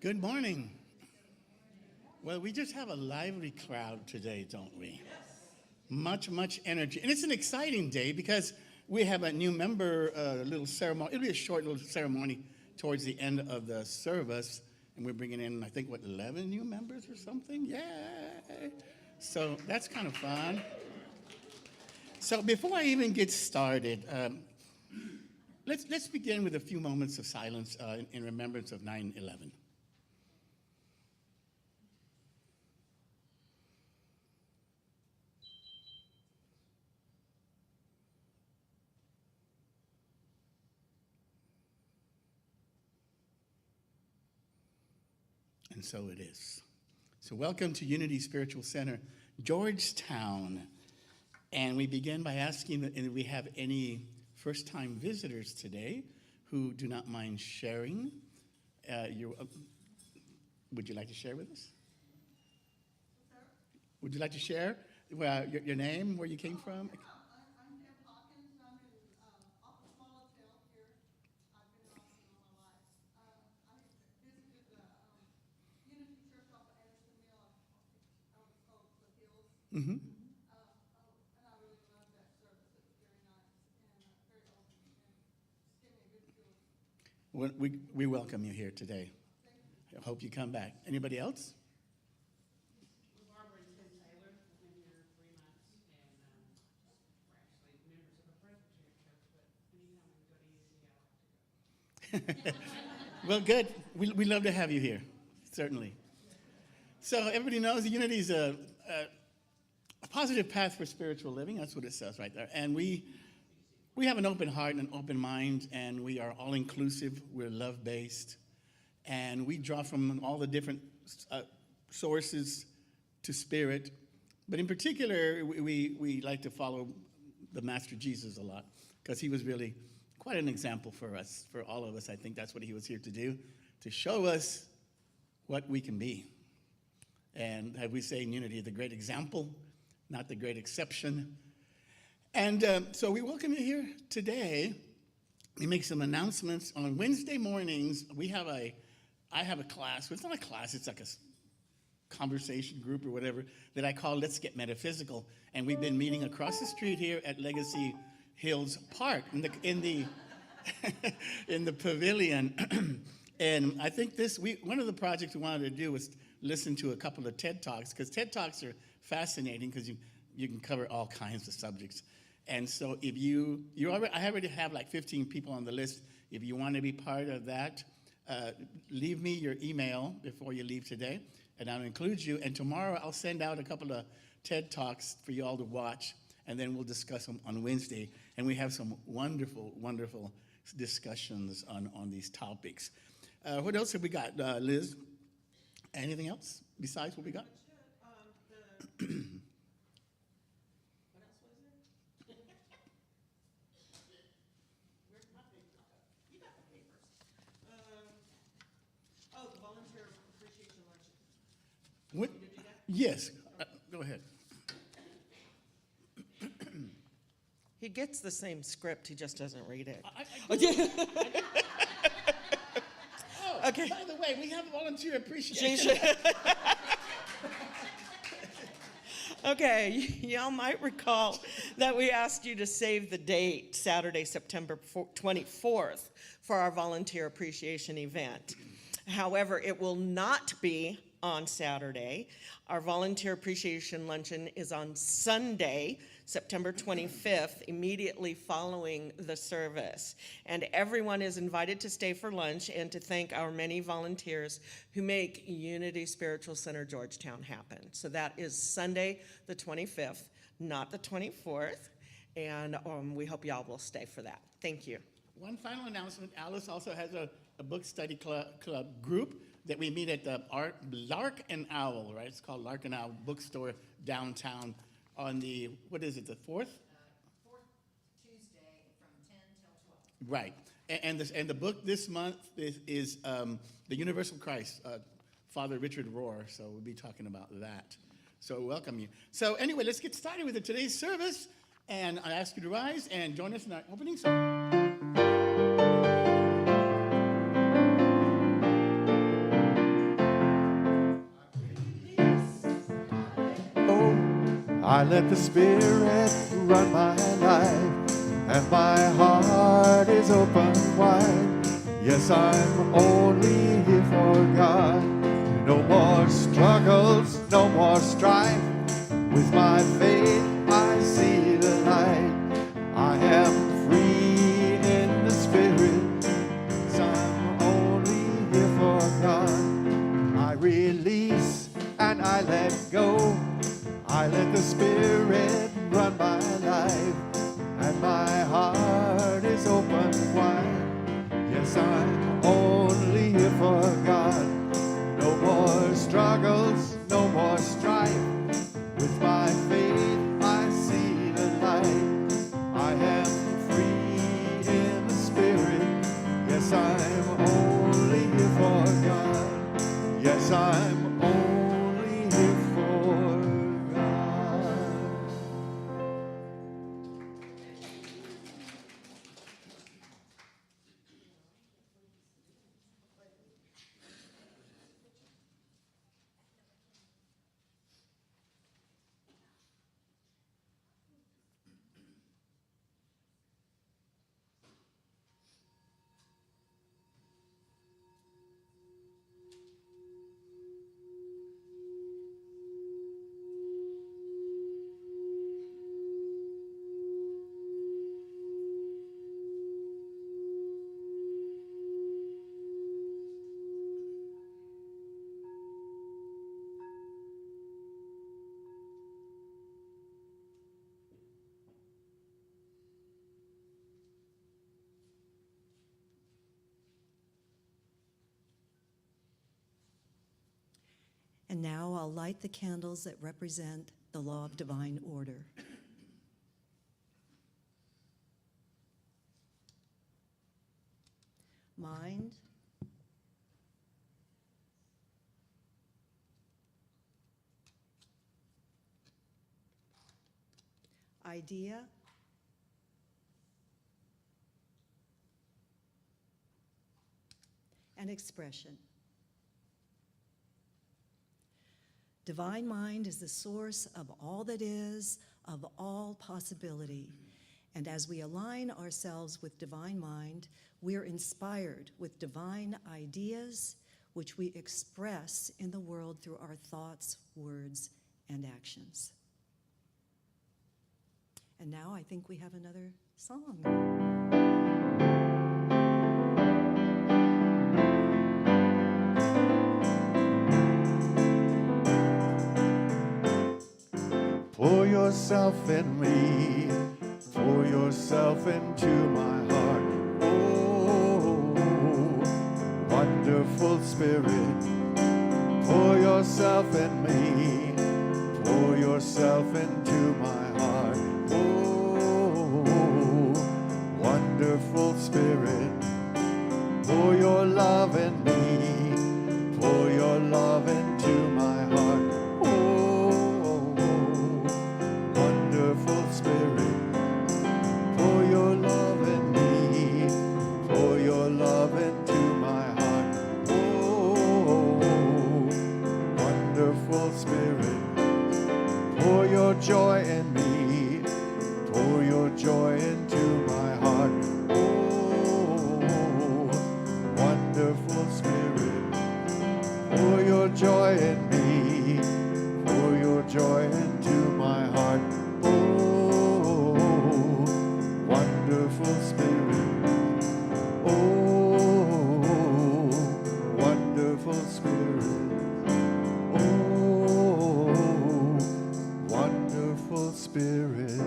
Good morning. Well, we just have a lively crowd today, don't we? Much energy. And it's an exciting day because we have a new member, little ceremony. It'll be a short little ceremony towards the end of the service. And we're bringing in, I think, 11 new members or something? Yay! So that's kind of fun. So before I even get started, let's begin with a few moments of silence in remembrance of 9/11. And so it is. So welcome to Unity Spiritual Center, Georgetown. And we begin by asking if we have any first-time visitors today who do not mind sharing. Would you like to share with us? Would you like to share your name, where you came from? Mm-hmm. And I really loved that service. It was very nice and very open and just gave me a good feeling. Well, we welcome you here today. I hope you come back. Anybody else? Barbara and Tim Taylor have been here 3 months, and we're actually members of a Presbyterian church, but anytime we go to Unity, I like to go. Well, good. We love to have you here, certainly. So everybody knows that Unity is a positive path for spiritual living. That's what it says right there. And we have an open heart and an open mind, and we are all inclusive. We're love-based, and we draw from all the different sources to spirit. But in particular, we like to follow the Master Jesus a lot because he was really quite an example for us, for all of us. I think that's what he was here to do, to show us what we can be. And as we say in Unity, the great example, not the great exception. And so we welcome you here today. We make some announcements. On Wednesday mornings, I have a class. Well, it's not a class, it's like a conversation group or whatever that I call Let's Get Metaphysical. And we've been meeting across the street here at Legacy Hills Park in the in the pavilion. And I think one of the projects we wanted to do was listen to a couple of TED Talks, because TED Talks are fascinating because you can cover all kinds of subjects. And so if I already have like 15 people on the list. If you want to be part of that, leave me your email before you leave today, and I'll include you. And tomorrow I'll send out a couple of TED Talks for you all to watch, and then we'll discuss them on Wednesday. And we have some wonderful discussions on these topics. What else have we got, Liz? Anything else besides what we got? What else was there? Where's my paper? You got the papers. The volunteer appreciation luncheon. What? You to do that? Yes. Go ahead. He gets the same script, he just doesn't read it. Okay. By the way, we have a volunteer appreciation. Okay, y'all might recall that we asked you to save the date, Saturday, September 24th, for our volunteer appreciation event. However, it will not be on Saturday. Our volunteer appreciation luncheon is on Sunday, September 25th, immediately following the service. And everyone is invited to stay for lunch and to thank our many volunteers who make Unity Spiritual Center Georgetown happen. So that is Sunday, the 25th, not the 24th. And we hope y'all will stay for that. Thank you. One final announcement. Alice also has a book study club group that we meet at the Lark and Owl, right? It's called Lark and Owl Bookstore downtown on the, what is it, the 4th? Fourth Tuesday from 10 till 12. Right. And the book this month is The Universal Christ, Father Richard Rohr. So we'll be talking about that. So welcome you. So anyway, let's get started with today's service. And I ask you to rise and join us in our opening song. I let the Spirit run my life, and my heart is open wide. Yes, I'm only here for God. No more struggles, no more strife. With my faith, I see the light. I am free in the Spirit, 'cause I'm only here for God. I release and I let go. I let the Spirit run my life, and my heart is open wide. Yes, I'm only here for God. No more struggles, no more strife. With my faith, I see the light. I am free in the Spirit. Yes, I'm only here for God. Yes, I'm only here for God. And now I'll light the candles that represent the law of divine order. Mind, idea, and expression. Divine mind is the source of all that is, of all possibility. And as we align ourselves with divine mind, we're inspired with divine ideas, which we express in the world through our thoughts, words, and actions. And now I think we have another song. Pour yourself in me, pour yourself into my heart. Oh, wonderful Spirit, pour yourself in me, pour yourself into my heart. Oh, wonderful Spirit, pour your love in me, pour your love into my heart. Wonderful Spirit, pour your love in me, pour your love into my heart. Oh, wonderful Spirit, pour your joy in me, pour your joy into my heart. Oh, wonderful Spirit, pour your joy in me, pour your joy into my heart. Oh, wonderful Spirit. Oh, wonderful Spirit. Oh, wonderful Spirit.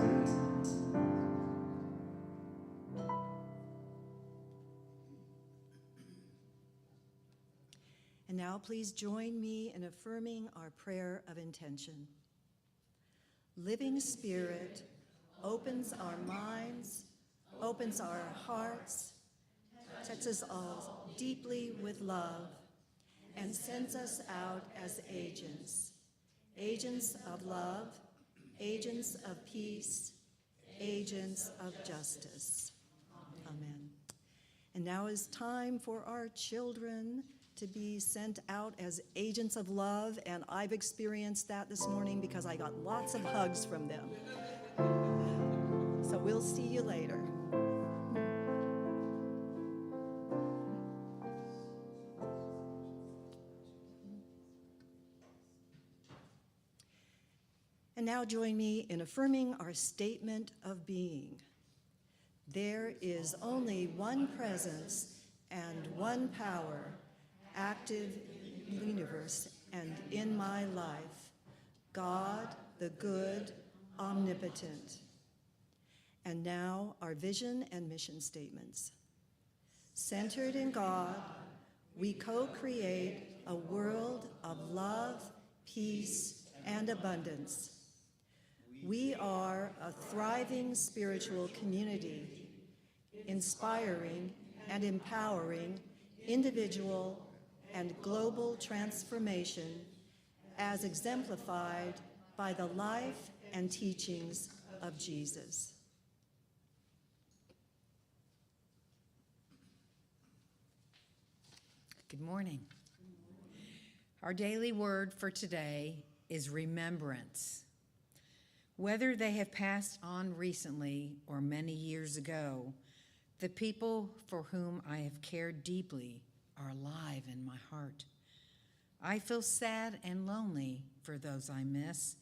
And now please join me in affirming our prayer of intention. Living Spirit opens our minds, opens our hearts, touches us deeply with love, and sends us out as agents, agents of love, agents of peace, agents of justice. Amen. And now is time for our children to be sent out as agents of love, and I've experienced that this morning because I got lots of hugs from them. So we'll see you later. And now join me in affirming our statement of being. There is only one presence and one power active in the universe and in my life, God, the good, omnipotent. And now our vision and mission statements. Centered in God, we co-create a world of love, peace, and abundance. We are a thriving spiritual community, inspiring and empowering individual and global transformation as exemplified by the life and teachings of Jesus. Good morning. Our daily word for today is remembrance. Whether they have passed on recently or many years ago, the people for whom I have cared deeply are alive in my heart. I feel sad and lonely for those I miss.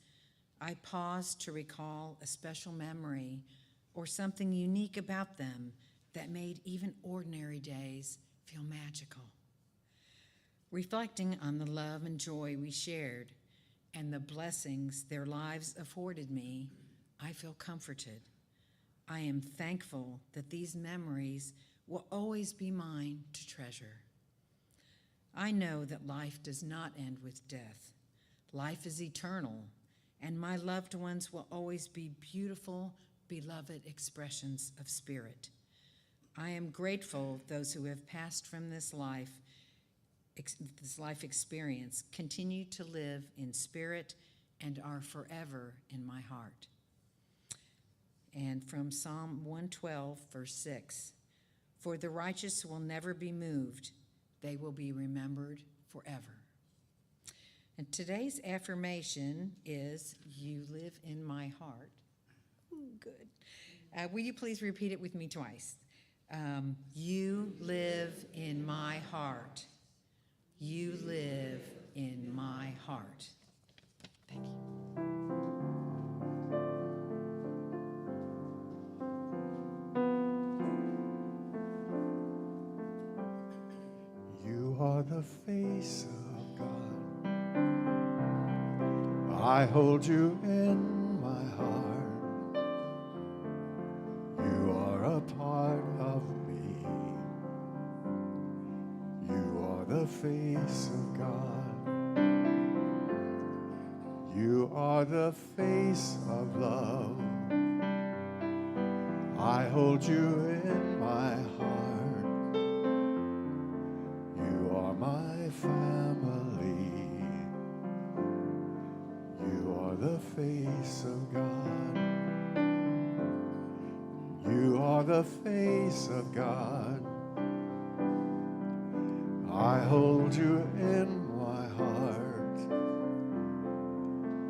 I pause to recall a special memory or something unique about them that made even ordinary days feel magical. Reflecting on the love and joy we shared and the blessings their lives afforded me, I feel comforted. I am thankful that these memories will always be mine to treasure. I know that life does not end with death. Life is eternal, and my loved ones will always be beautiful, beloved expressions of spirit. I am grateful those who have passed from this life experience continue to live in spirit and are forever in my heart. And from Psalm 112, verse 6, for the righteous will never be moved, they will be remembered forever. And today's affirmation is, you live in my heart. Ooh, good. Will you please repeat it with me twice? You live in my heart. You live in my heart. Thank you. You are the face of God. I hold you in my heart. You are a part of me. You are the face of God. You are the face of love. I hold you in my heart. You are my family. You are the face of God. You are the face of God. I hold you in my heart.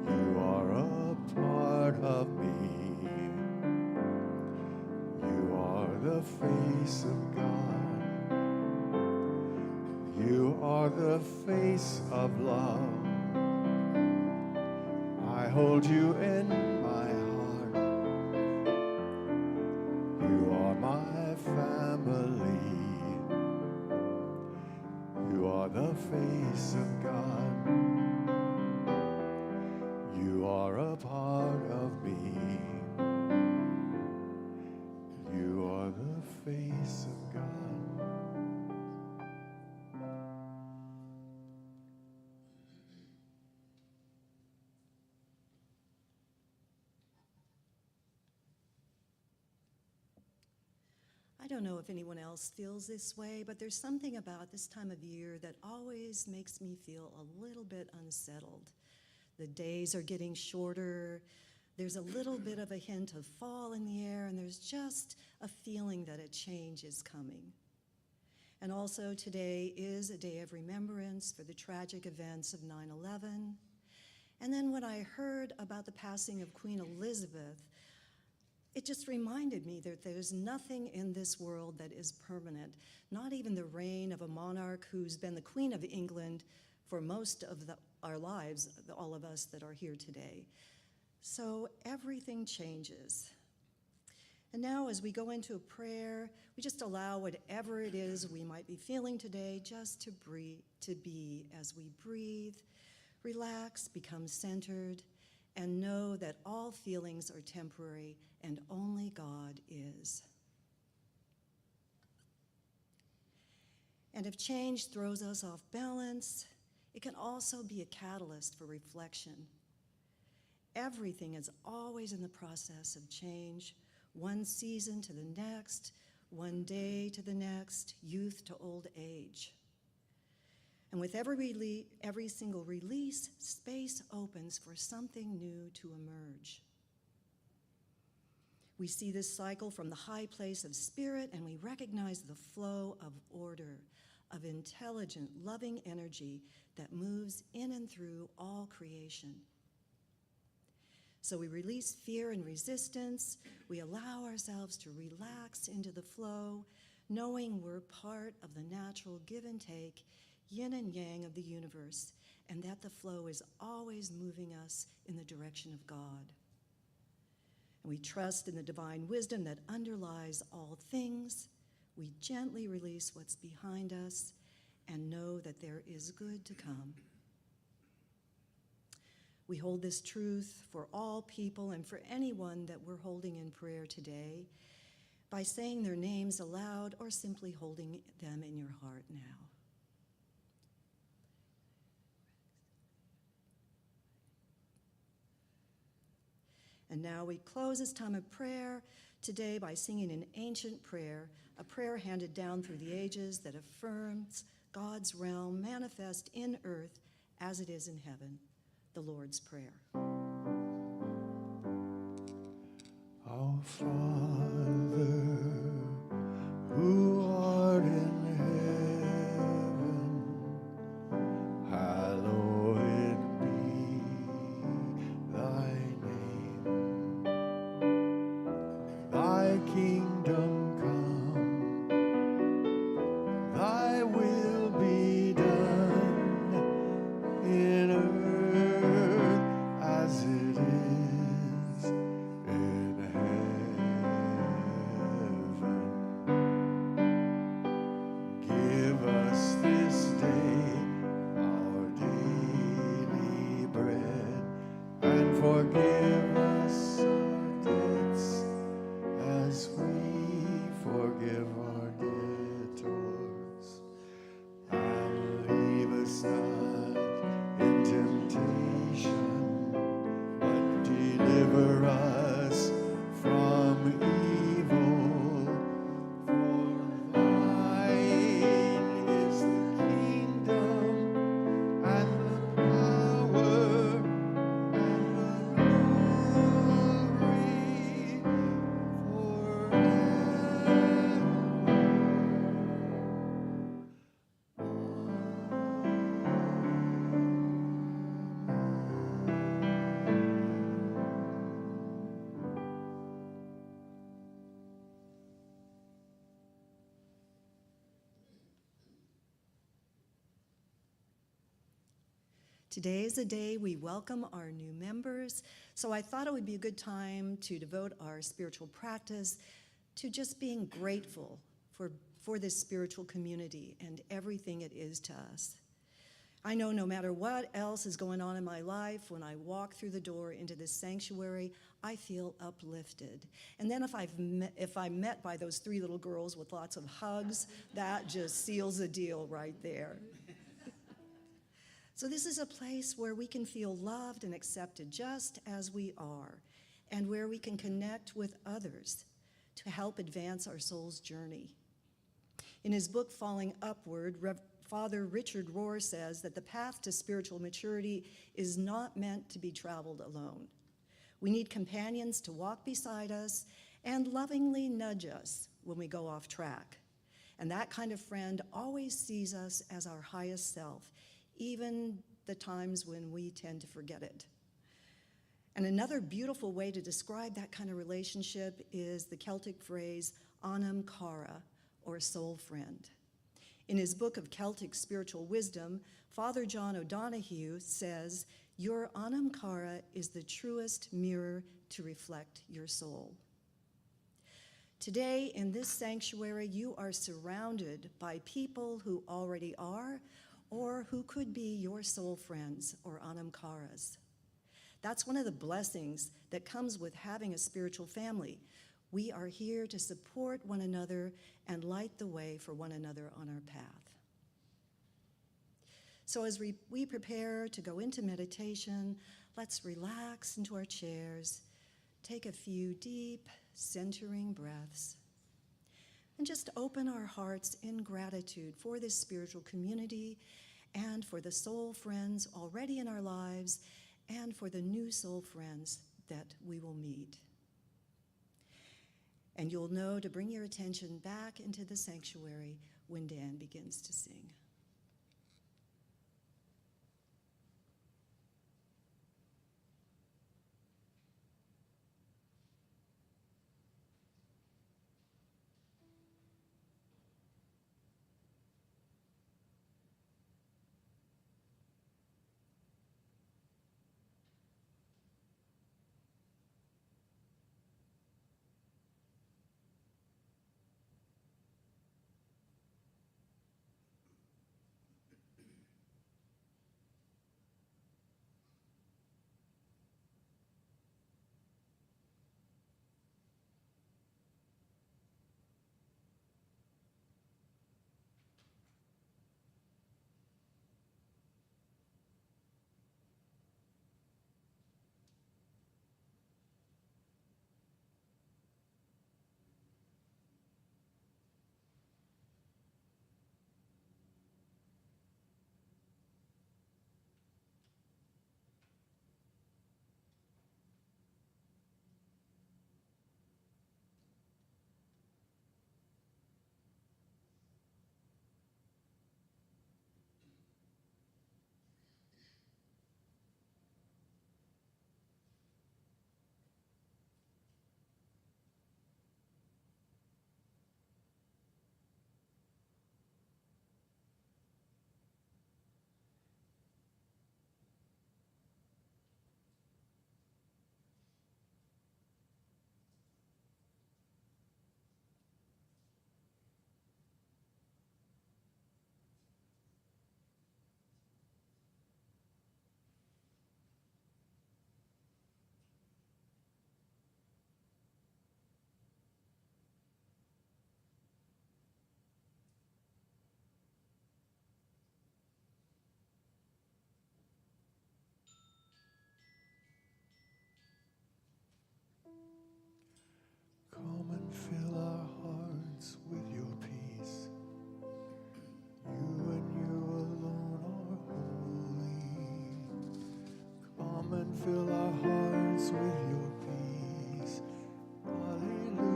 You are a part of me. You are the face of God. You are the face of love. I hold you in my heart. You are my family. You are the face of God. You are a part of me. You are the face of God. I don't know if anyone else feels this way, but there's something about this time of year that always makes me feel a little bit unsettled. The days are getting shorter. There's a little bit of a hint of fall in the air, and there's just a feeling that a change is coming. And also today is a day of remembrance for the tragic events of 9/11. And then when I heard about the passing of Queen Elizabeth, it just reminded me that there's nothing in this world that is permanent, not even the reign of a monarch who's been the Queen of England for most of our lives, all of us that are here today. So everything changes. And now as we go into a prayer, we just allow whatever it is we might be feeling today just to be as we breathe, relax, become centered, and know that all feelings are temporary and only God is. And if change throws us off balance, it can also be a catalyst for reflection. Everything is always in the process of change, one season to the next, one day to the next, youth to old age. And with every single release, space opens for something new to emerge. We see this cycle from the high place of spirit, and we recognize the flow of order, of intelligent, loving energy that moves in and through all creation. So we release fear and resistance. We allow ourselves to relax into the flow, knowing we're part of the natural give and take, yin and yang of the universe, and that the flow is always moving us in the direction of God. And we trust in the divine wisdom that underlies all things. We gently release what's behind us and know that there is good to come. We hold this truth for all people and for anyone that we're holding in prayer today by saying their names aloud or simply holding them in your heart now. And now we close this time of prayer today by singing an ancient prayer, a prayer handed down through the ages that affirms God's realm manifest in earth as it is in heaven, the Lord's Prayer. Our Father, who art in heaven, hallowed be thy name. Thy kingdom come, thy will be done in earth as it is in heaven. Give us this day our daily bread, and forgive us our debts as we forgive our debtors. And leave us not in temptation, but deliver us from evil. For thine is the kingdom and the power and the glory Today is the day we welcome our new members, so I thought it would be a good time to devote our spiritual practice to just being grateful for this spiritual community and everything it is to us. I know no matter what else is going on in my life, when I walk through the door into this sanctuary, I feel uplifted. And then if I'm met by those three little girls with lots of hugs, that just seals the deal right there. So this is a place where we can feel loved and accepted just as we are, and where we can connect with others to help advance our soul's journey. In his book, Falling Upward, Father Richard Rohr says that the path to spiritual maturity is not meant to be traveled alone. We need companions to walk beside us and lovingly nudge us when we go off track. And that kind of friend always sees us as our highest self, even the times when we tend to forget it. And another beautiful way to describe that kind of relationship is the Celtic phrase anam cara, or soul friend. In his book of Celtic spiritual wisdom, Father John O'Donohue says, "Your anam cara is the truest mirror to reflect your soul." Today, in this sanctuary, you are surrounded by people who already are or who could be your soul friends or anam caras. That's one of the blessings that comes with having a spiritual family. We are here to support one another and light the way for one another on our path. So as we prepare to go into meditation, let's relax into our chairs, take a few deep, centering breaths, and just open our hearts in gratitude for this spiritual community and for the soul friends already in our lives and for the new soul friends that we will meet. And you'll know to bring your attention back into the sanctuary when Dan begins to sing. Come and fill our hearts with your peace. You and you alone are holy. Come and fill our hearts with your peace. Hallelujah.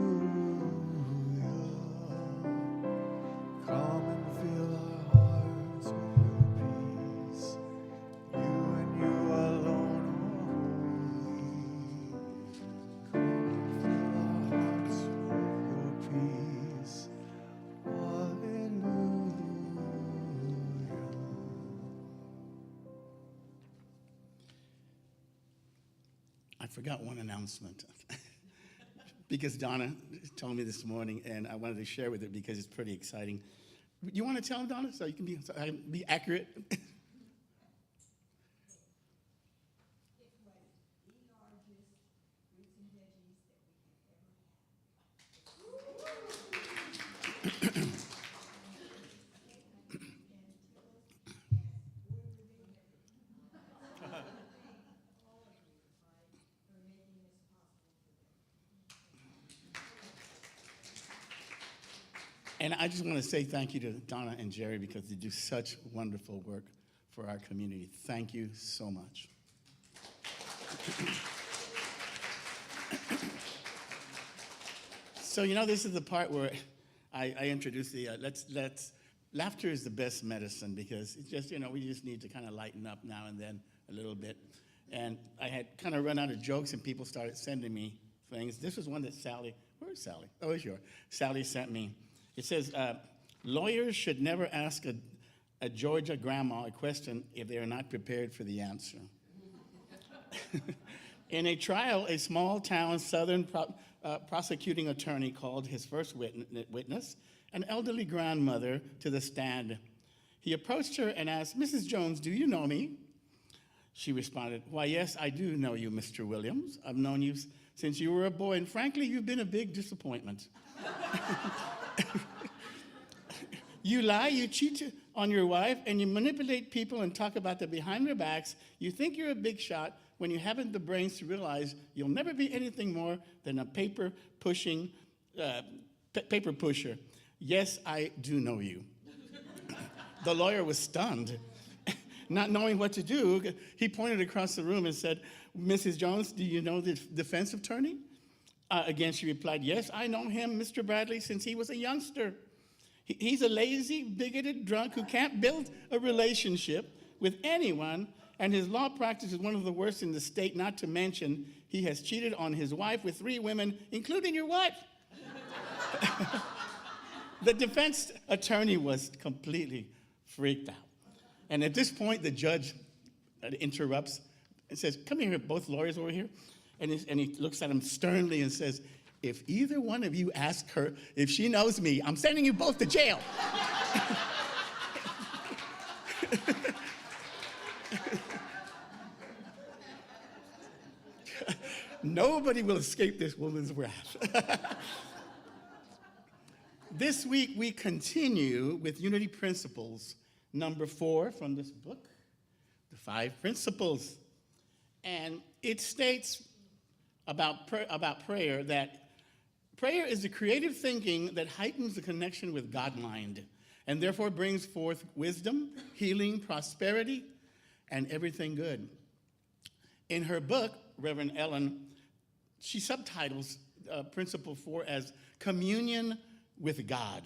Come and fill our hearts with your peace. You and you alone are holy. Come and fill our hearts with your peace. Hallelujah. I forgot one announcement because Donna told me this morning, and I wanted to share with her because it's pretty exciting. You want to tell them, Donna, so I can be accurate? And I just want to say thank you to Donna and Jerry because they do such wonderful work for our community. Thank you so much. So, this is the part where I introduced the, laughter is the best medicine because it's just, we just need to kind of lighten up now and then a little bit. And I had kind of run out of jokes and people started sending me things. This was one that Sally, where's Sally? Oh, it's yours. Sally sent me. It says, lawyers should never ask a Georgia grandma a question if they are not prepared for the answer. In a trial, a small-town southern prosecuting attorney called his first witness, an elderly grandmother, to the stand. He approached her and asked, "Mrs. Jones, do you know me?" She responded, "Why, yes, I do know you, Mr. Williams. I've known you since you were a boy, and frankly, you've been a big disappointment. You lie, you cheat on your wife, and you manipulate people and talk about them behind their backs. You think you're a big shot when you haven't the brains to realize you'll never be anything more than a paper pusher. Yes, I do know you." The lawyer was stunned. Not knowing what to do, he pointed across the room and said, "Mrs. Jones, do you know the defense attorney?" Again, she replied, "Yes, I know him, Mr. Bradley, since he was a youngster. He's a lazy, bigoted drunk who can't build a relationship with anyone, and his law practice is one of the worst in the state, not to mention he has cheated on his wife with 3 women, including your wife." The defense attorney was completely freaked out. And at this point, the judge interrupts and says, "Come here, both lawyers over here." And he looks at him sternly and says, "If either one of you ask her if she knows me, I'm sending you both to jail." Nobody will escape this woman's wrath. This week, we continue with Unity Principles, number 4 from this book, The 5 Principles. And it states about prayer that prayer is the creative thinking that heightens the connection with God-mind and therefore brings forth wisdom, healing, prosperity, and everything good. In her book, Reverend Ellen, she subtitles Principle 4 as Communion with God.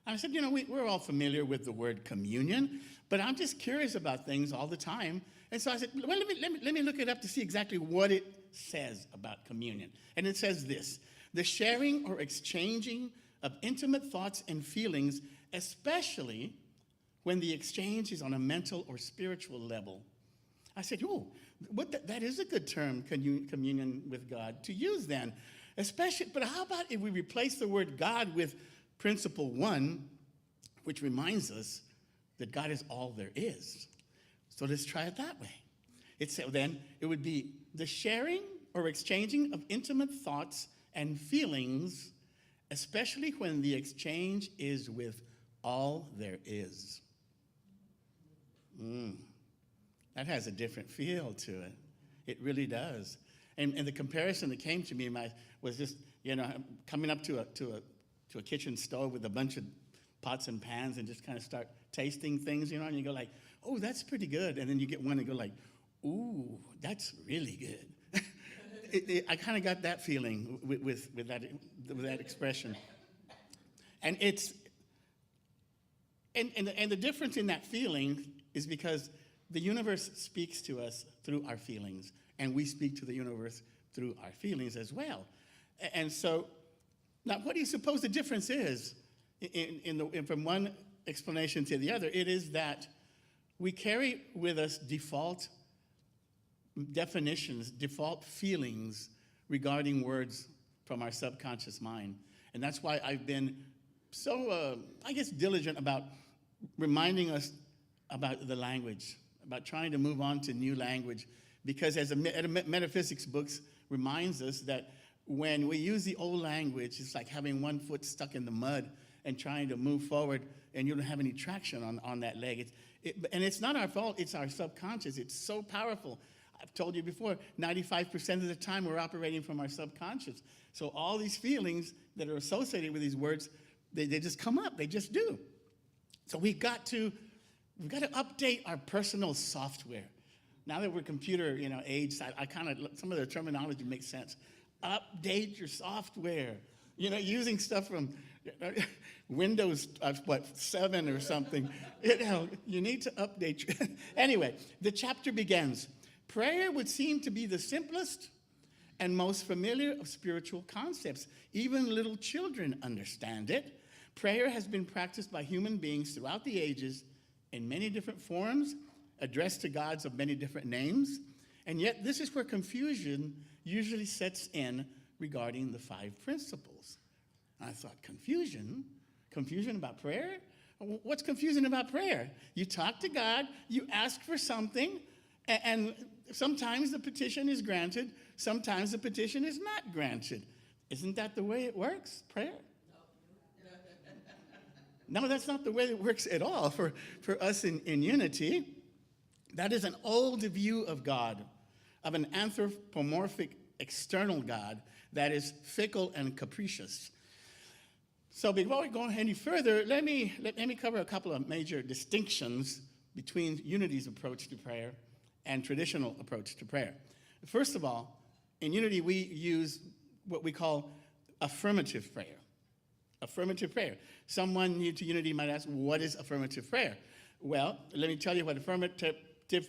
I said, we're all familiar with the word communion, but I'm just curious about things all the time. And so I said, well, let me look it up to see exactly what it says about communion. And it says this: the sharing or exchanging of intimate thoughts and feelings, especially when the exchange is on a mental or spiritual level. I said, that is a good term, communion with God, to use then. Especially, but how about if we replace the word God with Principle 1, which reminds us that God is all there is. So let's try it that way. Then it would be the sharing or exchanging of intimate thoughts and feelings, especially when the exchange is with all there is. That has a different feel to it. It really does. And the comparison that came to me was just, coming up to a kitchen stove with a bunch of pots and pans and just kind of start tasting things, and you go like, "Oh, that's pretty good." And then you get one and go like, "Ooh, that's really good." I kind of got that feeling with that expression. And and the difference in that feeling is because the universe speaks to us through our feelings, and we speak to the universe through our feelings as well. And so, now what do you suppose the difference is from one explanation to the other? It is that we carry with us default definitions, default feelings regarding words from our subconscious mind. And that's why I've been so, diligent about reminding us about the language, about trying to move on to new language, because as metaphysics books reminds us that when we use the old language, it's like having one foot stuck in the mud and trying to move forward, and you don't have any traction on that leg. And it's not our fault, it's our subconscious. It's so powerful. I've told you before, 95% of the time we're operating from our subconscious. So all these feelings that are associated with these words, they just come up, they just do. So we've got to update our personal software. Now that we're computer, age, I kind of, some of the terminology makes sense. Update your software. Using stuff from Windows, what, 7 or something. You need to update. Anyway, the chapter begins. Prayer would seem to be the simplest and most familiar of spiritual concepts. Even little children understand it. Prayer has been practiced by human beings throughout the ages in many different forms, addressed to gods of many different names. And yet, this is where confusion usually sets in regarding the 5 principles. I thought, confusion? Confusion about prayer? What's confusing about prayer? You talk to God, you ask for something, and sometimes the petition is granted, sometimes the petition is not granted. Isn't that the way it works, prayer? No, that's not the way it works at all for us in unity. That is an old view of God, of an anthropomorphic external God that is fickle and capricious. So before we go any further, let me cover a couple of major distinctions between Unity's approach to prayer and traditional approach to prayer. First of all, in Unity, we use what we call affirmative prayer. Affirmative prayer. Someone new to Unity might ask, what is affirmative prayer? Well, let me tell you what affirmative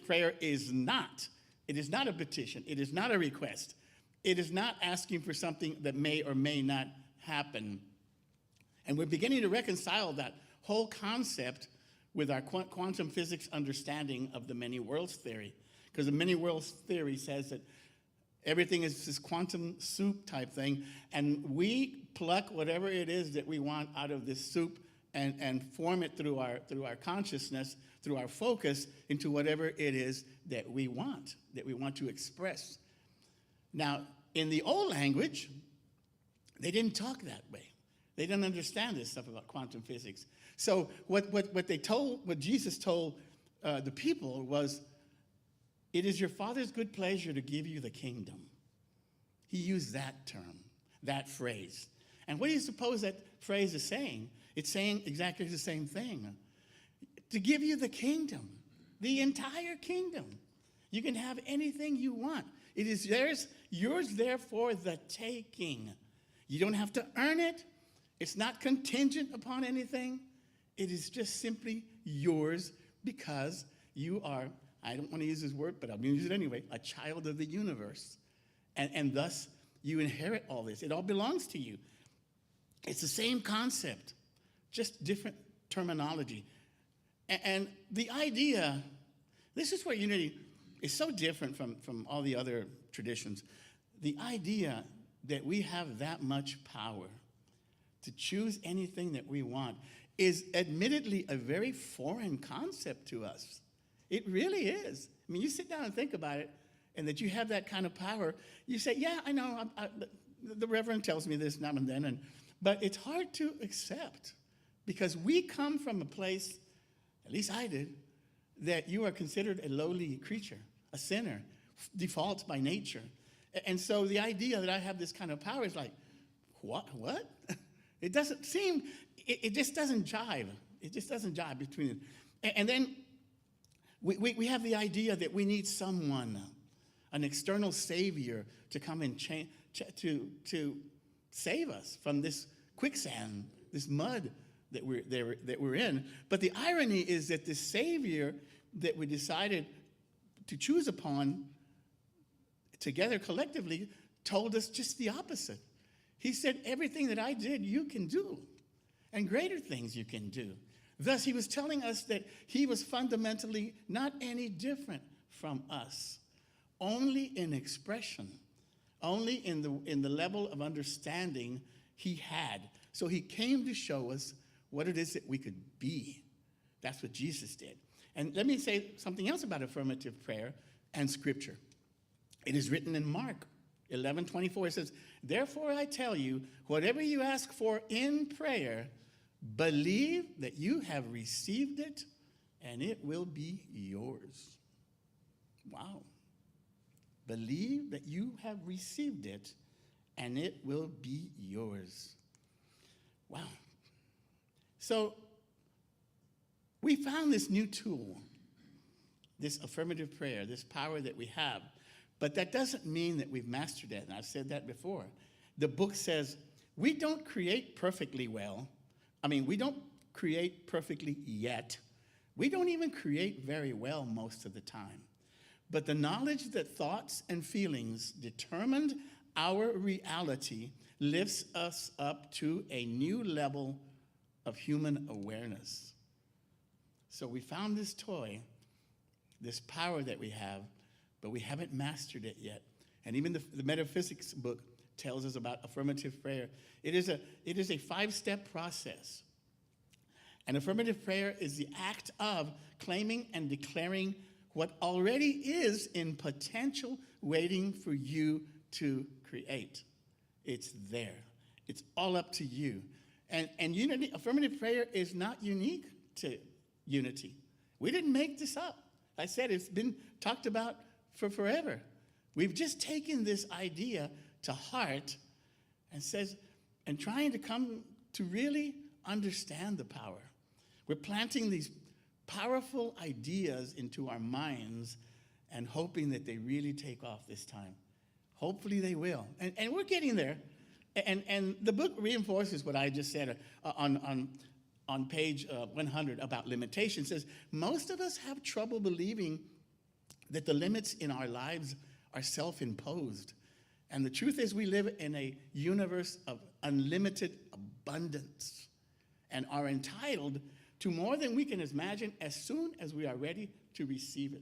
prayer is not. It is not a petition. It is not a request. It is not asking for something that may or may not happen. And we're beginning to reconcile that whole concept with our quantum physics understanding of the many worlds theory. Because the many worlds theory says that everything is this quantum soup type thing, and we pluck whatever it is that we want out of this soup and form it through our consciousness, through our focus, into whatever it is that we want to express. Now, in the old language, they didn't talk that way. They didn't understand this stuff about quantum physics. So what Jesus told the people was, it is your Father's good pleasure to give you the kingdom. He used that term, that phrase. And what do you suppose that phrase is saying? It's saying exactly the same thing. To give you the kingdom, the entire kingdom. You can have anything you want. It is yours there for the taking. You don't have to earn it. It's not contingent upon anything. It is just simply yours because you are, I don't want to use this word, but I'm going to use it anyway, a child of the universe. And thus, you inherit all this. It all belongs to you. It's the same concept, just different terminology. And the idea, this is where Unity is so different from all the other traditions. The idea that we have that much power to choose anything that we want is admittedly a very foreign concept to us. It really is. I mean, you sit down and think about it, and that you have that kind of power, you say, yeah, I know, the Reverend tells me this now and then, but it's hard to accept because we come from a place, at least I did, that you are considered a lowly creature, a sinner, defaults by nature. And so the idea that I have this kind of power is like, what? It doesn't seem, it just doesn't jive. It just doesn't jive between it. And then we have the idea that we need someone, an external savior, to come and to save us from this quicksand, this mud that we're in. But the irony is that the savior that we decided to choose upon together collectively told us just the opposite. He said, everything that I did, you can do, and greater things you can do. Thus, he was telling us that he was fundamentally not any different from us, only in expression, only in the level of understanding he had. So he came to show us what it is that we could be. That's what Jesus did. And let me say something else about affirmative prayer and Scripture. It is written in Mark 11:24. It says, therefore I tell you, whatever you ask for in prayer, believe that you have received it, and it will be yours. Wow. Believe that you have received it, and it will be yours. Wow. So we found this new tool, this affirmative prayer, this power that we have. But that doesn't mean that we've mastered it, and I've said that before. The book says We don't create perfectly well. We don't create perfectly yet. We don't even create very well most of the time. But the knowledge that thoughts and feelings determined our reality lifts us up to a new level of human awareness. So we found this toy, this power that we have, but we haven't mastered it yet. And even the metaphysics book tells us about affirmative prayer. It is a 5-step process. And affirmative prayer is the act of claiming and declaring what already is in potential, waiting for you to create. It's there. It's all up to you. And unity, affirmative prayer is not unique to unity. We didn't make this up. I said it's been talked about for forever. We've just taken this idea to heart and trying to come to really understand the power. We're planting these powerful ideas into our minds and hoping that they really take off this time. Hopefully they will. And we're getting there. And the book reinforces what I just said on page 100 about limitations. It says, most of us have trouble believing that the limits in our lives are self-imposed. And the truth is we live in a universe of unlimited abundance and are entitled to more than we can imagine as soon as we are ready to receive it.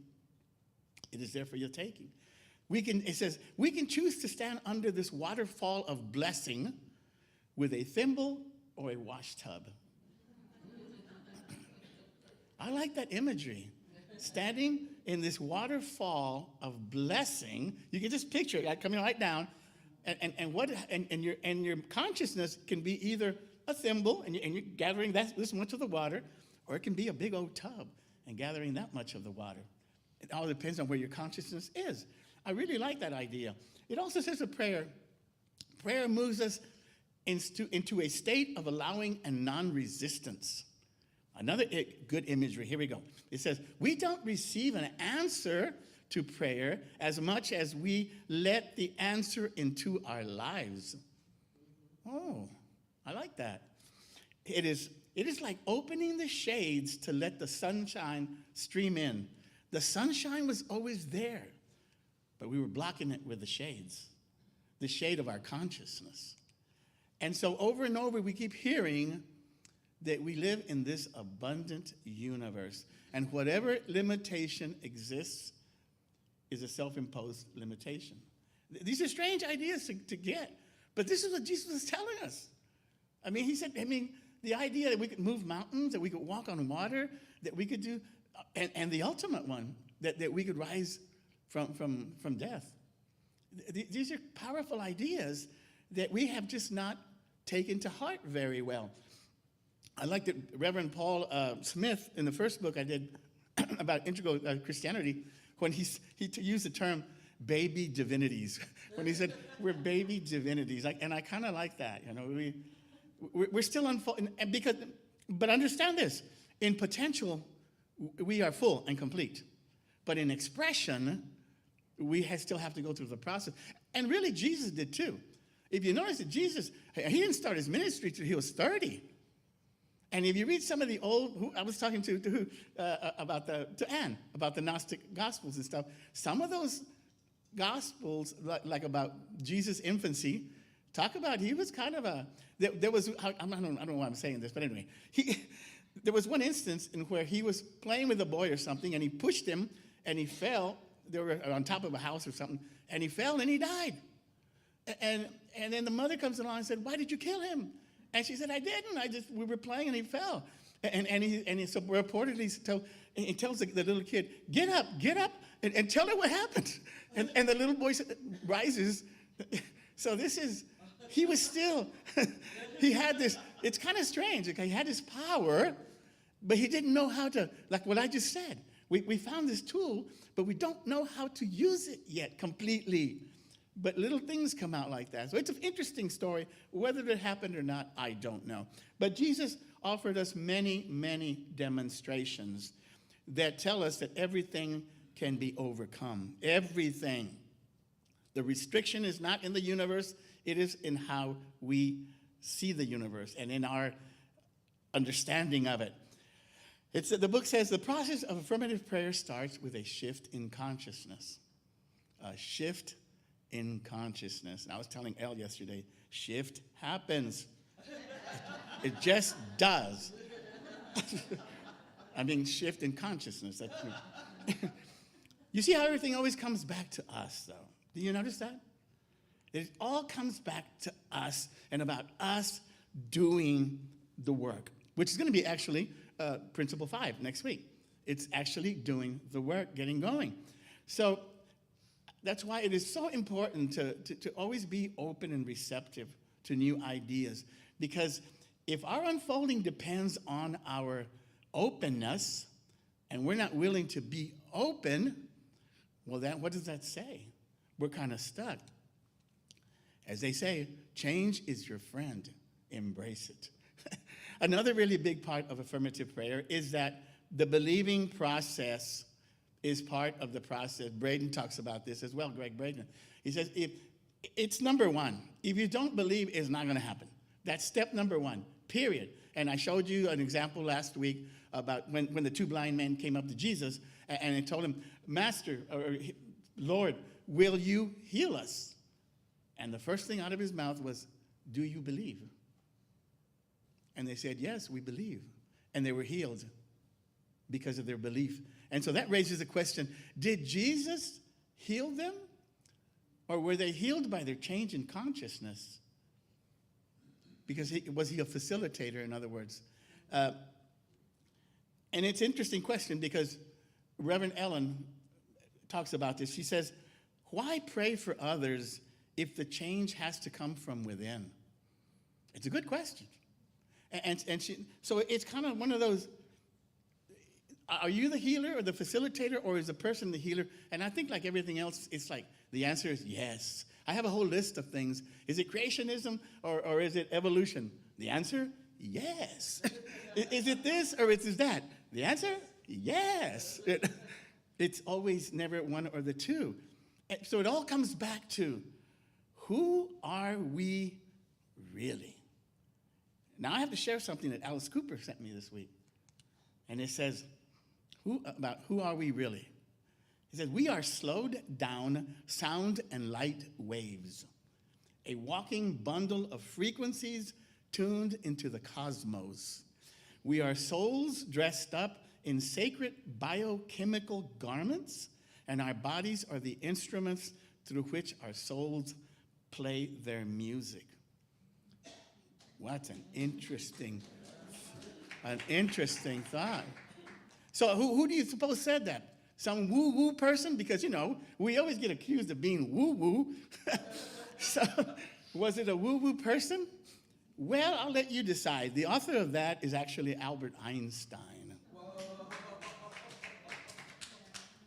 It is there for your taking. It says, we can choose to stand under this waterfall of blessing with a thimble or a wash tub. I like that imagery. Standing in this waterfall of blessing, you can just picture it coming right down, and your consciousness can be either a thimble, and you're gathering this much of the water, or it can be a big old tub and gathering that much of the water. It all depends on where your consciousness is. I really like that idea. It also says a prayer moves us into a state of allowing and non-resistance. Another good imagery, here we go. It says, we don't receive an answer to prayer as much as we let the answer into our lives. Oh, I like that. It is like opening the shades to let the sunshine stream in. The sunshine was always there, but we were blocking it with the shade of our consciousness. And so over and over, we keep hearing that we live in this abundant universe, and whatever limitation exists is a self-imposed limitation. These are strange ideas to get, but this is what Jesus was telling us. He said, the idea that we could move mountains, that we could walk on water, that we could do, and the ultimate one, that we could rise from death. These are powerful ideas that we have just not taken to heart very well. I like that Reverend Paul Smith, in the first book I did about integral Christianity, when he used the term baby divinities, when he said we're baby divinities, and I kind of like that. We're still unfolding, but understand this: in potential, we are full and complete, but in expression, we still have to go through the process. And really, Jesus did too. If you notice that Jesus, he didn't start his ministry till he was 30. And if you read some of the old, I was talking to Anne about the Gnostic Gospels and stuff. Some of those Gospels, like about Jesus' infancy, talk about he was kind of there was, I don't know why I'm saying this, but anyway, there was one instance in where he was playing with a boy or something, and he pushed him, and he fell. They were on top of a house or something, and he fell and he died. And then the mother comes along and said, "Why did you kill him?" And she said, "I didn't. We were playing and he fell." And he so reportedly he tells the little kid, get up, and tell her what happened. And the little boy rises. So he was still, he had this, it's kind of strange. He had this power, but he didn't know how to, like what I just said. We found this tool, but we don't know how to use it yet completely. But little things come out like that. So it's an interesting story. Whether it happened or not, I don't know. But Jesus offered us many, many demonstrations that tell us that everything can be overcome. Everything. The restriction is not in the universe. It is in how we see the universe and in our understanding of it. The book says the process of affirmative prayer starts with a shift in consciousness. A shift in consciousness. And I was telling Elle yesterday, shift happens. It just does. I mean, shift in consciousness. You see how everything always comes back to us, though? Do you notice that? It all comes back to us and about us doing the work, which is going to be actually Principle 5 next week. It's actually doing the work, getting going. So that's why it is so important to always be open and receptive to new ideas. Because if our unfolding depends on our openness, and we're not willing to be open, well, then what does that say? We're kind of stuck. As they say, change is your friend. Embrace it. Another really big part of affirmative prayer is that the believing process is part of the process. Braden talks about this as well, Greg Braden. He says, it's number one. If you don't believe, it's not going to happen. That's step number one, period. And I showed you an example last week about when the two blind men came up to Jesus and they told him, Master, or Lord, will you heal us? And the first thing out of his mouth was, do you believe? And they said, yes, we believe. And they were healed because of their belief. And so that raises the question, did Jesus heal them? Or were they healed by their change in consciousness? Because was he a facilitator, in other words? And it's an interesting question because Reverend Ellen talks about this. She says, why pray for others if the change has to come from within? It's a good question. So it's kind of one of those, are you the healer or the facilitator, or is the person the healer? And I think like everything else, it's like the answer is yes. I have a whole list of things. Is it creationism or is it evolution? The answer, yes. Is it this or is it that? The answer, yes. It's always never one or the two. So it all comes back to, who are we really? Now I have to share something that Alice Cooper sent me this week. And it says, who are we really? He said, we are slowed down sound and light waves, a walking bundle of frequencies tuned into the cosmos. We are souls dressed up in sacred biochemical garments, and our bodies are the instruments through which our souls play their music. What an interesting thought. So who do you suppose said that? Some woo-woo person? Because, we always get accused of being woo-woo. So was it a woo-woo person? Well, I'll let you decide. The author of that is actually Albert Einstein.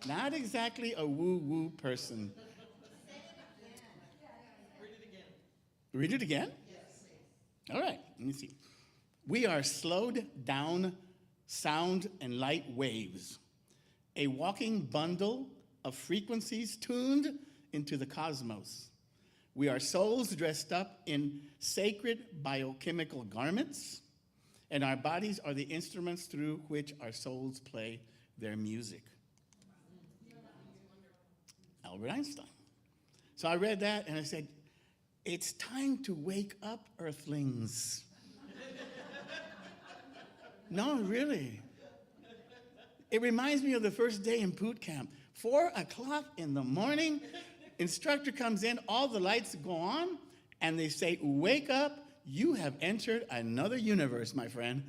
Not exactly a woo-woo person. Read it again? All right, let me see. We are slowed down sound and light waves, a walking bundle of frequencies tuned into the cosmos. We are souls dressed up in sacred biochemical garments, and our bodies are the instruments through which our souls play their music. Albert Einstein. So I read that and I said, it's time to wake up, earthlings. No, really. It reminds me of the first day in boot camp. 4 o'clock in the morning, instructor comes in, all the lights go on, and they say, wake up, you have entered another universe, my friend.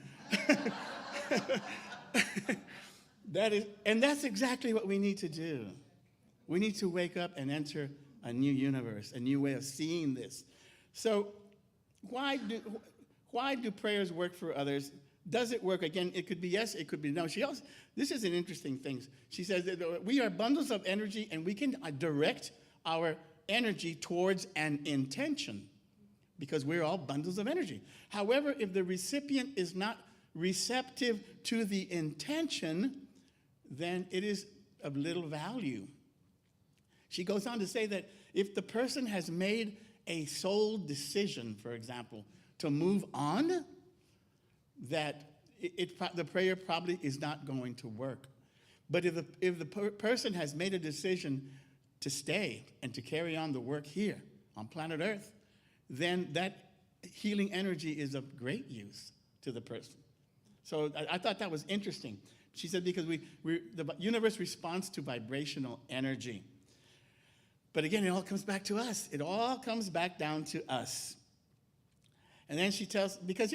That's exactly what we need to do. We need to wake up and enter a new universe, a new way of seeing this. So why do prayers work for others? Does it work? Again, it could be yes, it could be no. This is an interesting thing. She says that we are bundles of energy and we can direct our energy towards an intention because we're all bundles of energy. However, if the recipient is not receptive to the intention, then it is of little value. She goes on to say that if the person has made a soul decision, for example, to move on, that the prayer probably is not going to work. But if the person has made a decision to stay and to carry on the work here on planet Earth, then that healing energy is of great use to the person. So I thought that was interesting. She said because the universe responds to vibrational energy. But again, it all comes back to us. It all comes back down to us. And then she tells, because,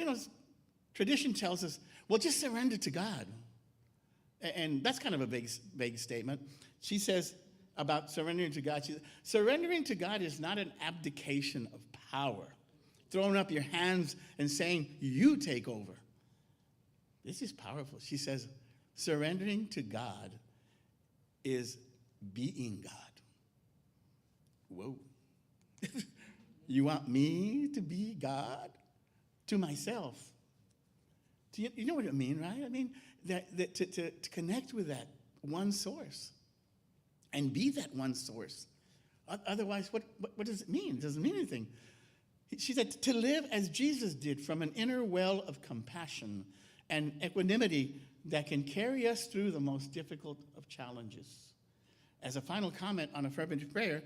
tradition tells us, well, just surrender to God. And that's kind of a vague statement. She says about surrendering to God, surrendering to God is not an abdication of power, throwing up your hands and saying, you take over. This is powerful. She says, surrendering to God is being God. Whoa. You want me to be God? To myself. You know what I mean, right? I mean, that to connect with that one source and be that one source. Otherwise, what does it mean? It doesn't mean anything. She said to live as Jesus did from an inner well of compassion and equanimity that can carry us through the most difficult of challenges. As a final comment on affirmative prayer,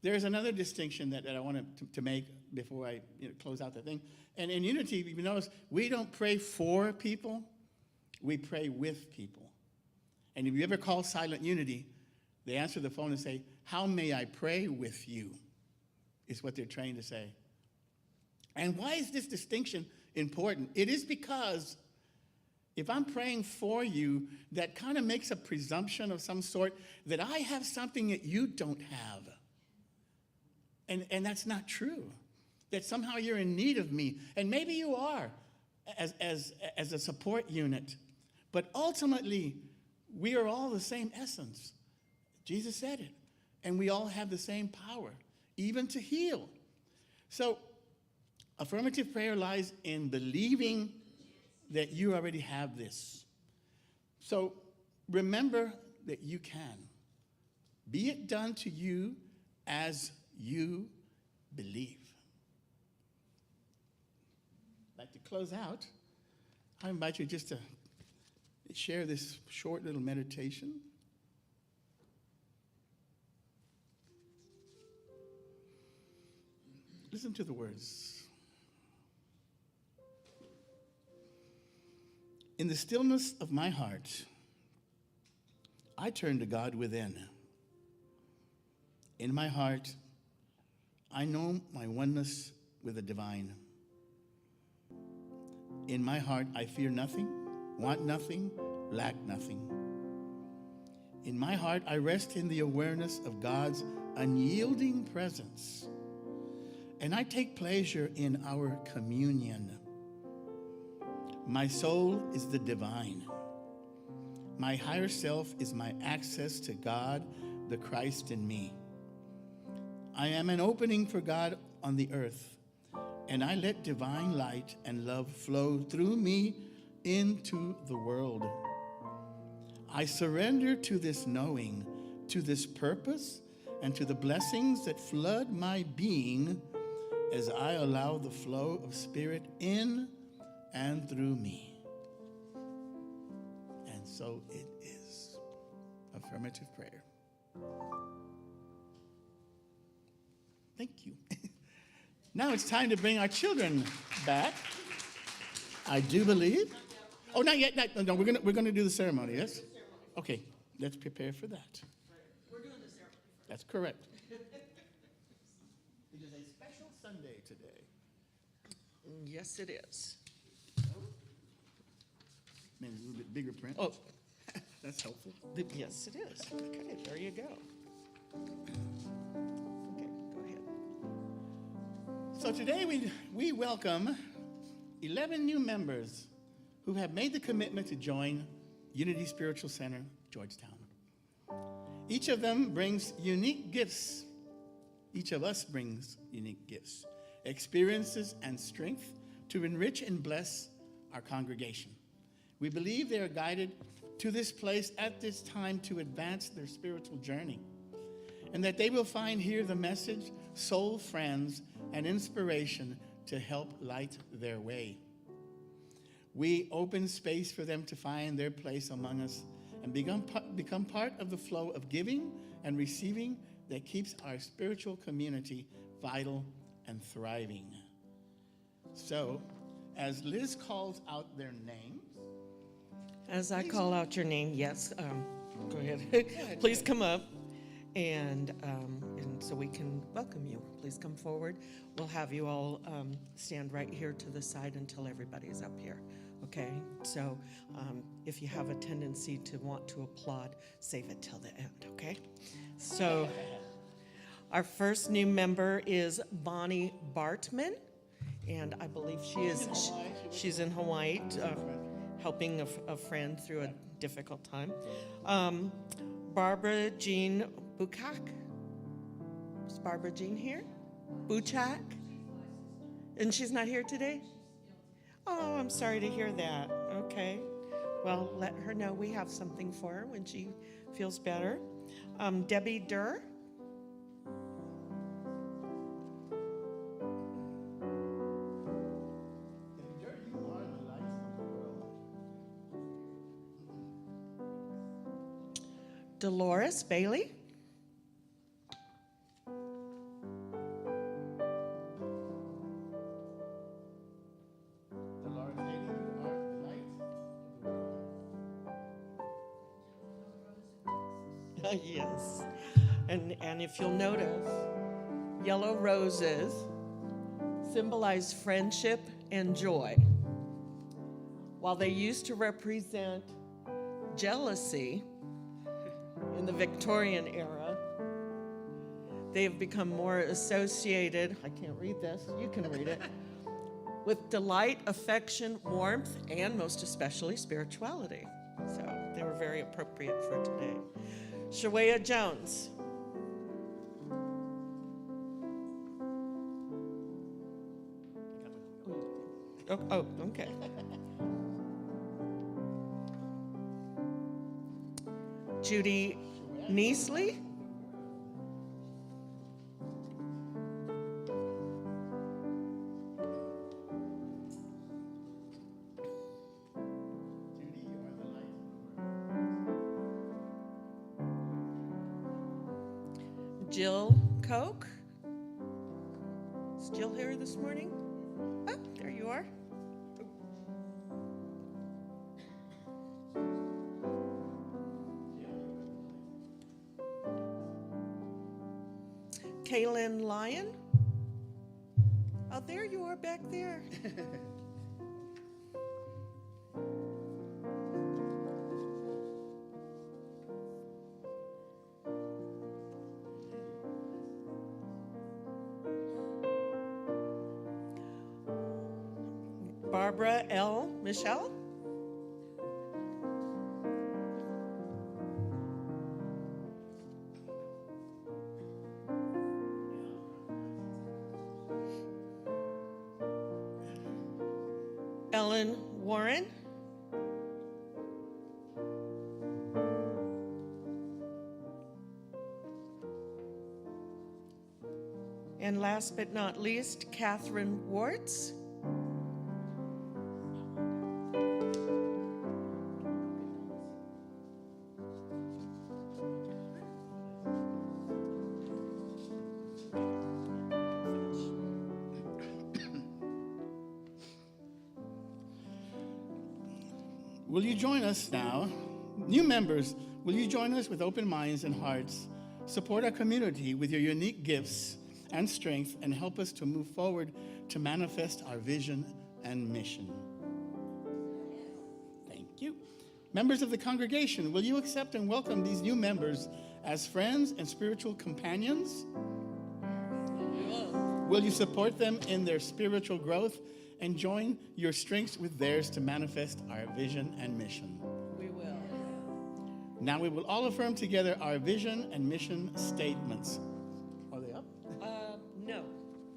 there's another distinction that I want to make before I close out the thing. And in unity, you notice, we don't pray for people, we pray with people. And if you ever call Silent Unity, they answer the phone and say, how may I pray with you? Is what they're trying to say. And why is this distinction important? It is because if I'm praying for you, that kind of makes a presumption of some sort that I have something that you don't have. And that's not true. That somehow you're in need of me. And maybe you are as a support unit. But ultimately, we are all the same essence. Jesus said it. And we all have the same power, even to heal. So affirmative prayer lies in believing that you already have this. So remember that you can. Be it done to you as you believe. I'd like to close out. I invite you just to share this short little meditation. Listen to the words. In the stillness of my heart, I turn to God within. In my heart, I know my oneness with the divine. In my heart, I fear nothing, want nothing, lack nothing. In my heart, I rest in the awareness of God's unyielding presence. And I take pleasure in our communion. My soul is the divine. My higher self is my access to God, the Christ in me. I am an opening for God on the earth, and I let divine light and love flow through me into the world. I surrender to this knowing, to this purpose, and to the blessings that flood my being as I allow the flow of Spirit in and through me. And so it is. Affirmative prayer. Thank you. Now it's time to bring our children back. I do believe. Oh, not yet. No, we're gonna do the ceremony. Yes. Okay. Let's prepare for that. We're doing the ceremony. That's correct. It is a special Sunday today. Yes, it is. Maybe a little bit bigger print. Oh, That's helpful. yes, it is. Okay, there you go. Okay, go ahead. So today we welcome 11 new members who have made the commitment to join Unity Spiritual Center, Georgetown. Each of them brings unique gifts. Each of us brings unique gifts, experiences, and strength to enrich and bless our congregation. We believe they are guided to this place at this time to advance their spiritual journey, and that they will find here the message, soul friends, and inspiration to help light their way. We open space for them to find their place among us and become part of the flow of giving and receiving that keeps our spiritual community vital and thriving. So, as Liz calls out their names, As I call out your name, yes, go ahead. Please come up, and so we can welcome you. Please come forward. We'll have you all stand right here to the side until everybody's up here, okay? So if you have a tendency to want to applaud, save it till the end, okay? So our first new member is Bonnie Bartman, and I believe she's in Hawaii, helping a friend through a difficult time. Barbara Jean Bukak. Is Barbara Jean here? Buchak? And she's not here today? Oh, I'm sorry to hear that. Okay. Well, let her know we have something for her when she feels better. Debbie Durr. Dolores Bailey. Dolores Haley, you are the light of the world. Yes. And if you'll notice, yellow roses symbolize friendship and joy. While they used to represent jealousy in the Victorian era, they have become more associated, I can't read this, you can read it, with delight, affection, warmth, and most especially spirituality. So they were very appropriate for today. Shawea Jones. Oh, okay. Judy Neasley. Judy, you are the light of the world. Jill Koch. Is Jill here this morning? Oh, there you are. Kaylin Lyon. Oh, there you are back there. Barbara L. Michelle. Ellen Warren. And last but not least, Catherine Wartz. Will you join us now? New members, will you join us with open minds and hearts? Support our community with your unique gifts and strength and help us to move forward to manifest our vision and mission. Thank you. Members of the congregation, will you accept and welcome these new members as friends and spiritual companions? Will you support them in their spiritual growth and join your strengths with theirs to manifest our vision and mission? We will. Now we will all affirm together our vision and mission statements. Are they up? No,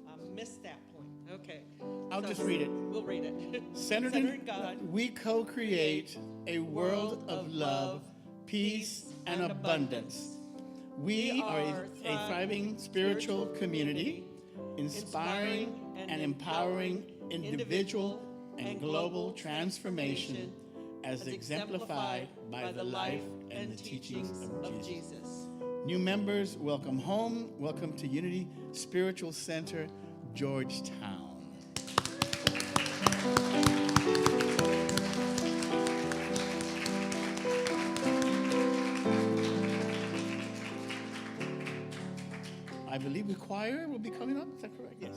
I missed that point. Okay. I'll So just read it. We'll read it. Centered in God, we co-create a world of love, peace, and abundance. We are a thriving spiritual community, inspiring and empowering individual and global transformation as exemplified by the life and the teachings of Jesus. New members, welcome home. Welcome to Unity Spiritual Center, Georgetown. I believe the choir will be coming up. Is that correct? Yes.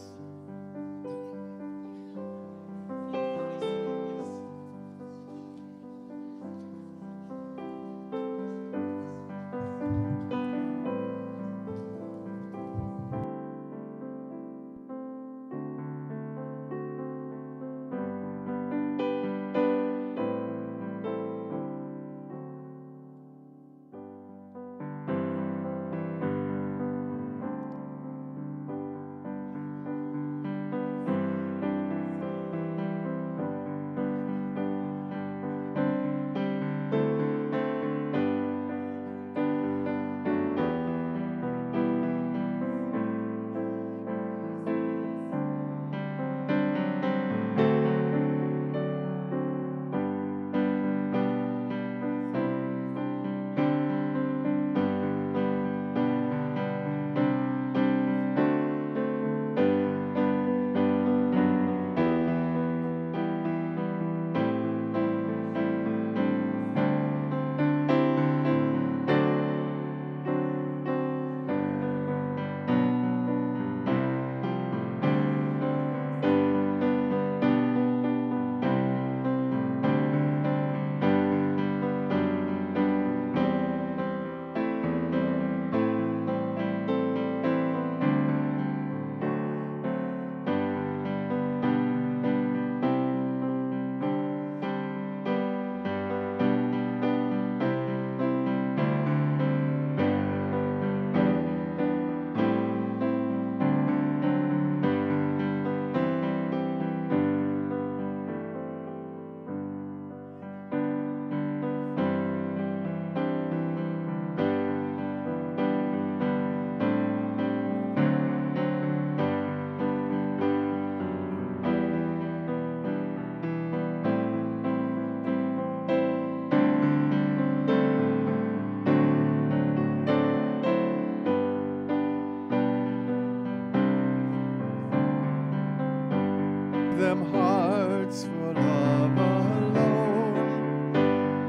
Them hearts full of alone,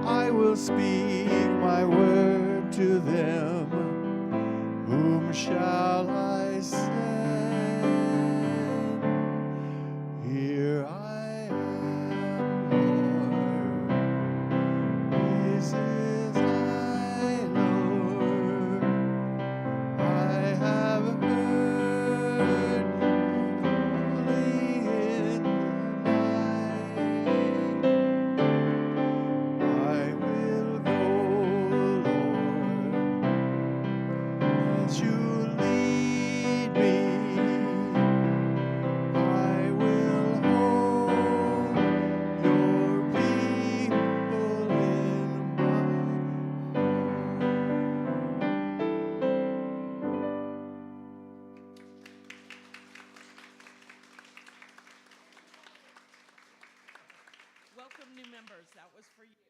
I will speak my word to them. Whom shall I send? Here I am, Lord. This is I, Lord. I have heard calling in the night. I will go, Lord, as you lead me. I will hold your people in my Welcome, new members. That was for you.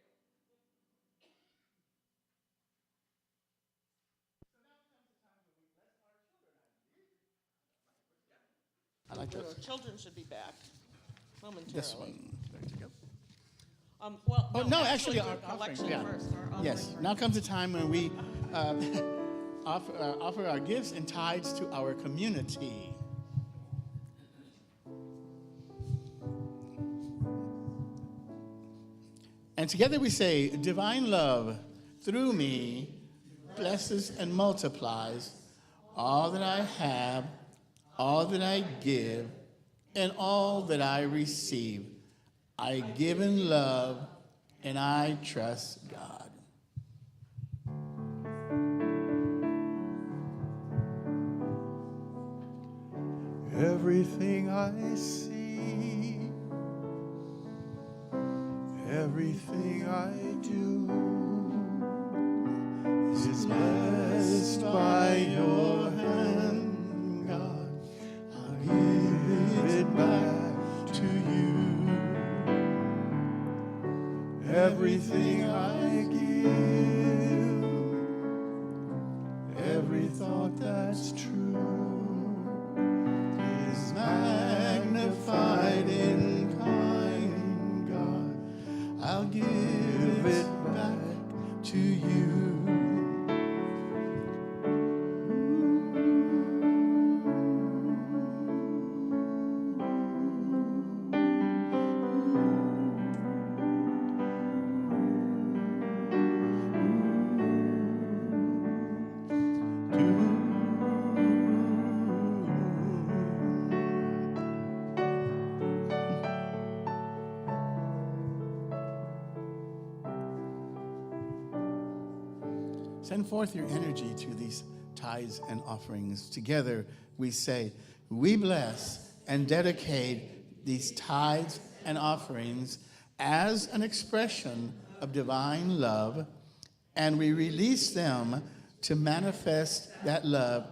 I like Our this. children should be back momentarily. This one. There you go. Well, Oh, no, actually, our our offering, collection yeah. first. Our offering Yes, first. now comes the time when we offer our gifts and tithes to our community. And together we say, divine love through me blesses and multiplies all that I have, all that I give, and all that I receive. I give in love, and I trust God. Everything I see, everything I do is blessed by your hand, God. I give it every thought that's true is magnified in kind God. I'll give it back to you. Send forth your energy to these tithes and offerings. Together we say, we bless and dedicate these tithes and offerings as an expression of divine love, and we release them to manifest that love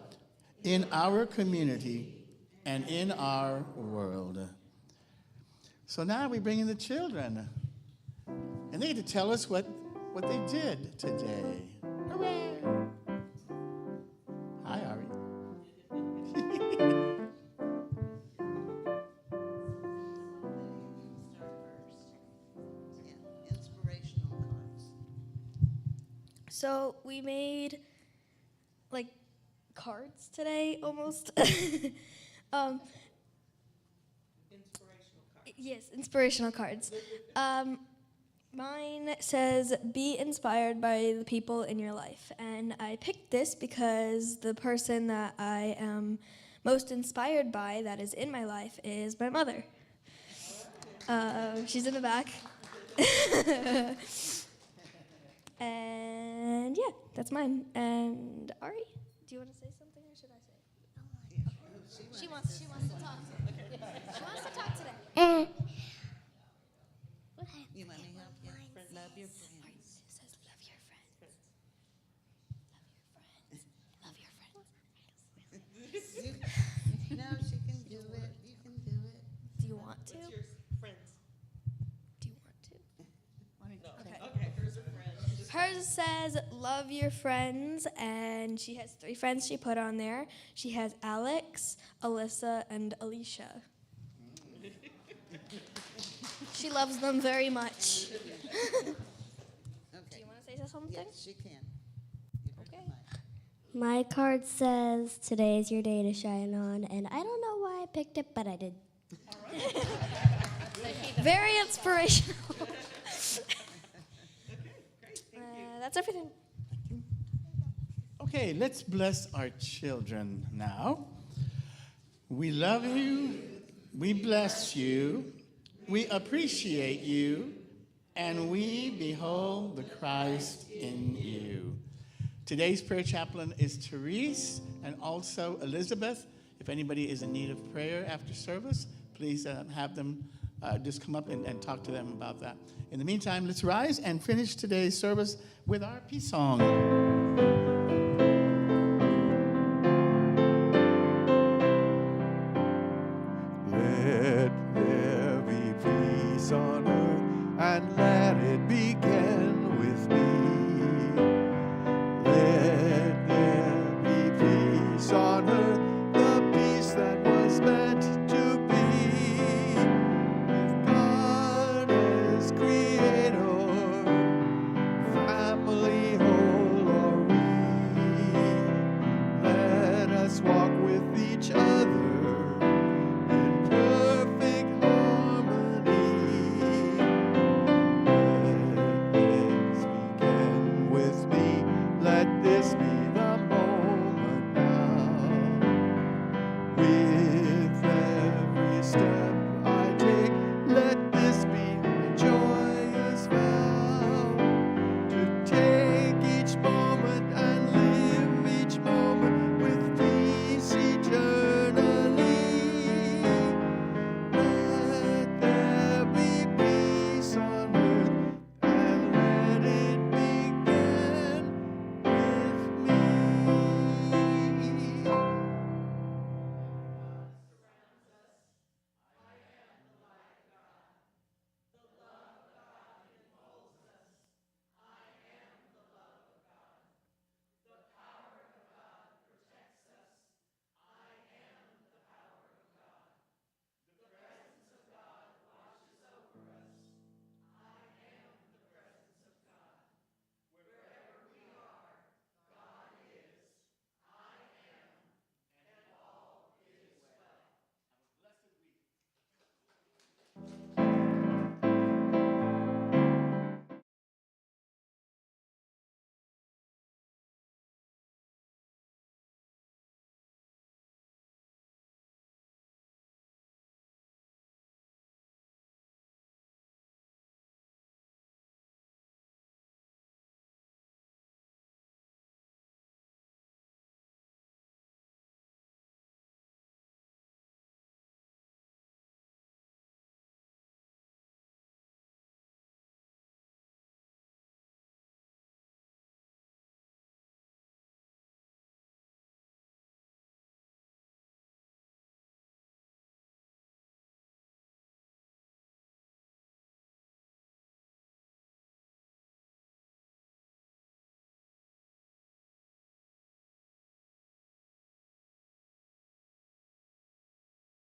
in our community and in our world. So now we bring in the children, and they get to tell us what they did today. Hooray! Hi, Ari. Inspirational cards. So we made like cards today almost. Inspirational cards. Yes, inspirational cards. Mine says, be inspired by the people in your life. And I picked this because the person that I am most inspired by that is in my life is my mother. She's in the back. And yeah, that's mine. And Ari, do you want to say something or should I say it? She wants to talk. She wants to talk today. You let me help you? Love your friends. It says love your friends. Love your friends. No, she can do it. You can do it. Do you want to? What's yours? Friends. Do you want to? No. Okay. Okay, hers are friends. Hers says love your friends, and she has 3 friends she put on there. She has Alex, Alyssa, and Alicia. She loves them very much. Do Okay. you want to say something? Yes, she can. Give her the Okay. mic. My card says today is your day to shine on, and I don't know why I picked it, but I did. Very inspirational. That's everything. Okay, let's bless our children now. We love you, we bless you, we appreciate you, and we behold the Christ in you. Today's prayer chaplain is Therese and also Elizabeth. If anybody is in need of prayer after service, please have them just come up and talk to them about that. In the meantime, let's rise and finish today's service with our peace song. Let there be peace on earth, and let it begin with me. Let there be peace on earth, the peace that was meant to be. With God as creator, family whole are we. Let us walk with each other in perfect harmony. Let this begin with me. Let this be the